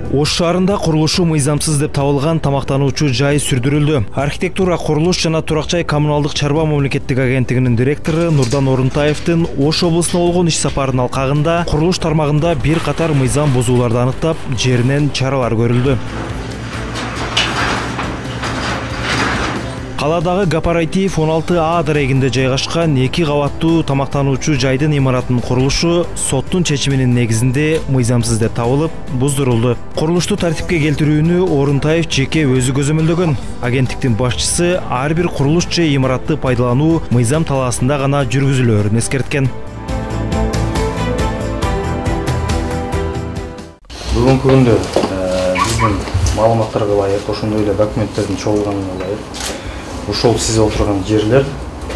Ош шаарында курулушу мыйзамсыз деп табылган тамактануучу жай сүрдүрүлдү. Архитектура, курулуш жана турак-жай коммуналдык чарба мамлекеттик агенттигинин директору Нурдан Орунтаевдин Ош облусуна болгон иш сапарынын алкагында курулуш тармагында бир катар мыйзам бузууларды аныктап, жеринен чаралар көрүлдү. Каладагы Гапарайтиев 16А дарегинде жайгашкан 2 кабаттуу тамактануучу жайдын имаратынын курулушу соттун чечиминин негизинде мыйзамсыз деп табылып, буздурулду. Курулушту тартипке келтирүүнү Орунтаев жеке өзү көзөмөлдөгөн. Агенттиктин башчысы ар бир курулуш же имаратты пайдалануу мыйзам талаасында гана жүргүзүлөөрүн эскерткен. Бүгүнкү күндө биздин маалыматтарга ылайык, ошондой эле документтердин чогулганына ылайык, ушул сиз отурган жерлер,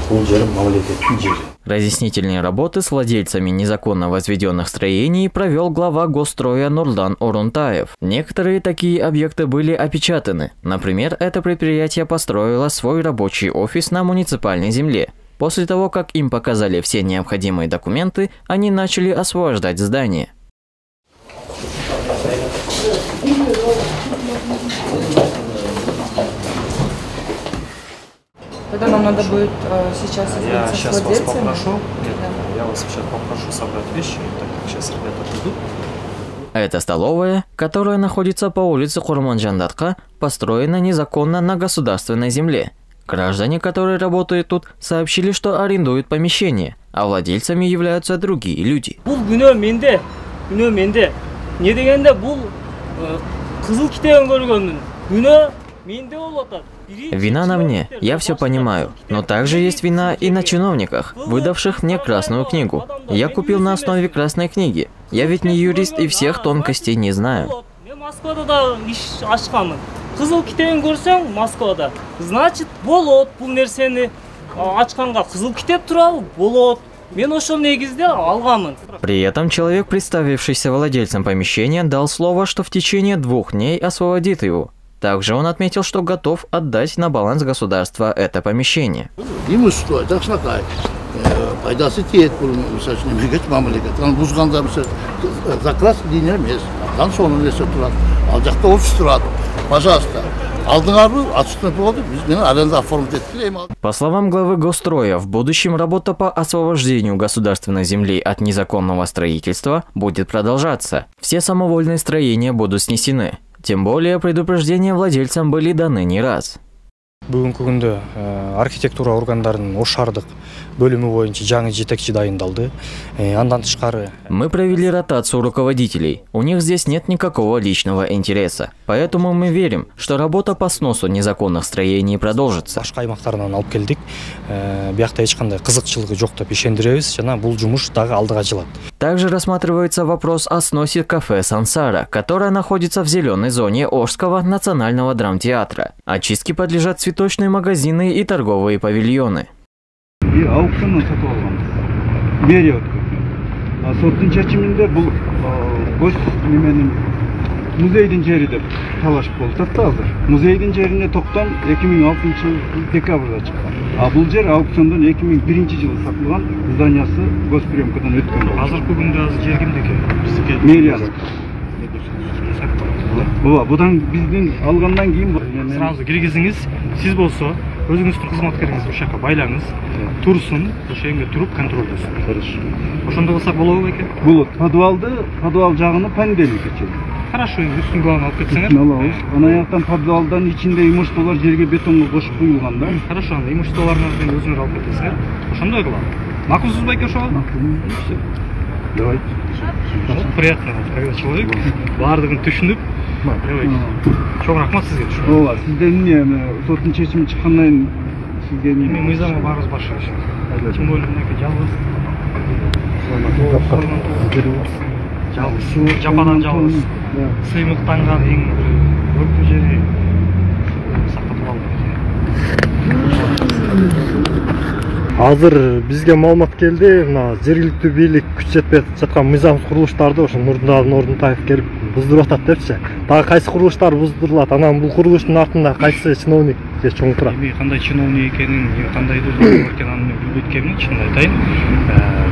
бул жер мамлекеттин жери. Разъяснительные работы с владельцами незаконно возведенных строений провел глава Госстроя Нурдан Орунтаев. Некоторые такие объекты были опечатаны. Например, это предприятие построило свой рабочий офис на муниципальной земле. После того, как им показали все необходимые документы, они начали освобождать здание. Тогда нам надо будет сейчас Я сейчас вас попрошу, я вас сейчас попрошу собрать вещи, так как сейчас ребята придут. Эта столовая, которая находится по улице Курманжандатка, построена незаконно на государственной земле. Граждане, которые работают тут, сообщили, что арендуют помещение, а владельцами являются другие люди. Вина на мне, я все понимаю, но также есть вина и на чиновниках, выдавших мне Красную книгу. Я купил на основе Красной книги. Я ведь не юрист и всех тонкостей не знаю. Значит, болот, бул нерсени ачканга кызыл китеп турабы? Болот. Мен ошол негизде алганмын. При этом человек, представившийся владельцем помещения, дал слово, что в течение 2 дней освободит его. Также он отметил, что готов отдать на баланс государства это помещение. По словам главы Госстроя, в будущем работа по освобождению государственной земли от незаконного строительства будет продолжаться. Все самовольные строения будут снесены. Тем более предупреждения владельцам были даны не раз. Бүгүнкү күндө архитектура органдарынын Ош шаардык бөлүмү боюнча жаңы жетекчи дайындалды. Андан тышкары мы провели ротацию руководителей. У них здесь нет никакого личного интереса. Поэтому мы верим, что работа по сносу незаконных строений продолжится. Башка аймактардан алып келдик. Биякта эч кандай кызыкчылыгы жок деп ишендиребиз жана бул жумуш дагы алдыга жылат. Также рассматривается вопрос о сносе кафе «Сансара», которое находится в зеленой зоне Ошского национального драмтеатра. Очистке подлежат цветочные магазины и торговые павильоны. Музейдин жери деп талашып болуп азыр. Музейдин жерине токтом 2006 декабрда чыккан. А бул жер аукциондон 2001-жылы сатылган зданиясы госприемкадан өткөн. Азыркы күндө жер кимдики? Биздики. Мэрия. Ооба, будан биздин алгандан кийин сразу киргизиңиз, сиз болсо өзүңүздүн кызматкериңизди ушул жака байлаңыз, турсун, ошол жерге туруп контролдосун. Хорошо. Ошондо кылсак болобу экен? Болот. Подвал жагыны понедельник чейин. Хорошо, үстүн главный алып кетсеңер. Анаяктан подвалдан ичинде имуществолор жерге бетонго кошуп куюлган да. Хорошо, анда имуществолордун өзүңөр алып кетесиңер. Ошондой кылалы. Макулсузбу экен ошого? Все. Давайте. Приятно, когда человек баардыгын түшүнүп, чоң рахмат сизге. Ооба, сизден эмне соттун чечими чыккандан кийин сизге эми мыйзамга барыбыз башка. Тем более мынакей жалгыз. Жалгыз, жападан жалгыз. Сыймыктанган эң өктүү жери сактап калды. Азыр бизге маалымат келди, мына жергиликтүү бийлик күч жетпей жаткан мыйзамсыз курулуштарды ошо Нурдан Орунтаев келип буздуруп атат депчи. Дагы кайсы курулуштар буздурулат? Анан бул курулуштун артында кайсы чиновник же чоң турат? Эми кандай чиновник экенин, кандайдыр экенин аны билбейт экенмин, чынын айтайын.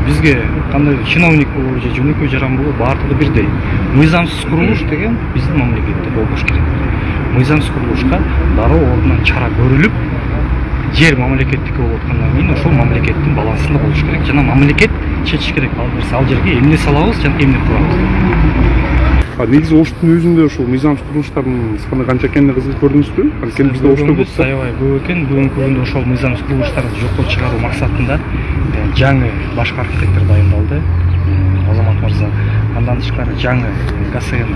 бизге кандай чиновник болобу же жөнөкөй жаран болобу баардыгы бирдей. Мыйзамсыз курулуш деген биздин мамлекетте болбош керек. Мыйзамсыз курулушка дароо ордунан чара көрүлүп, жер мамлекеттики болуп аткандан кийин ошол мамлекеттин балансында болуш керек жана мамлекет чечиш керек. Ал жерге эмне салабыз жана эмне курабыз. Негизи Оштун өзүндө ушул мыйзамсыз курулуштардын саны канча экенин кызык көрдүңүзбү? Анткени бизде Ошто көп. Аябай көп экен. Бүгүнкү күндө ошол мыйзамсыз курулуштарды жокко чыгаруу максатында жаңы башкы архитектор дайындалды. Азамат мырза. Андан тышкары жаңы ГСН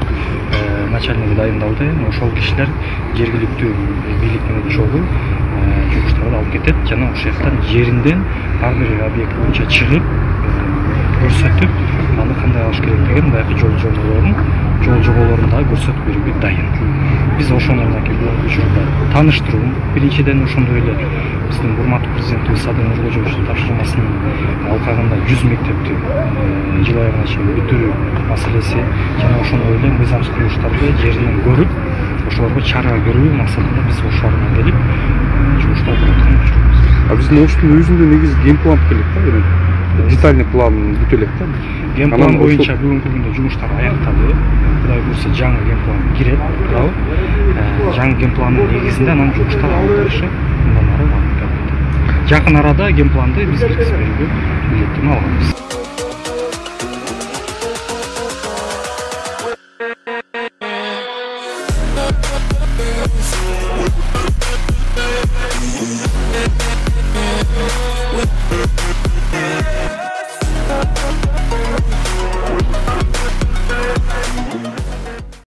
начальниги дайындалды. Ошол кишилер жергиликтүү бийлик менен чогуу жумуштарды алып кетет жана ошол жактан жеринден ар бир объект боюнча чыгып көрсөтүп, аны кандай алыш керектигин баягы жол жоболорун дагы көрсөтүп берүүгө дайын. Биз ошону бүгүнкү учурда тааныштыруу, биринчиден ошондой эле биздин урматтуу президентибиз Садыр Нуркожоевичтин тапшырмасынын алкагында 100 мектепти жыл айына чейин бүтүрүү маселеси жана ошондой эле мыйзамсыз курулуштарды жеринен көрүп, ошолорго чара көрүү максатында биз ошол жактан келип жумуштар кылып жатабыз. Биздин Оштун өзүндө негизи геймплан келет да, детальный план бүтө элек да. Геймплан боюнча бүгүнкү күндө жумуштар аякталды. Кудай буйрса жаңы геймплан кирет, туурабы? Жаңы геймпландын негизинде анан жумуштар алып барышып, мындан ары алып. Жакын арада геймпланды биз киргизип берүүгө милдеттенме алганбыз. Yeah.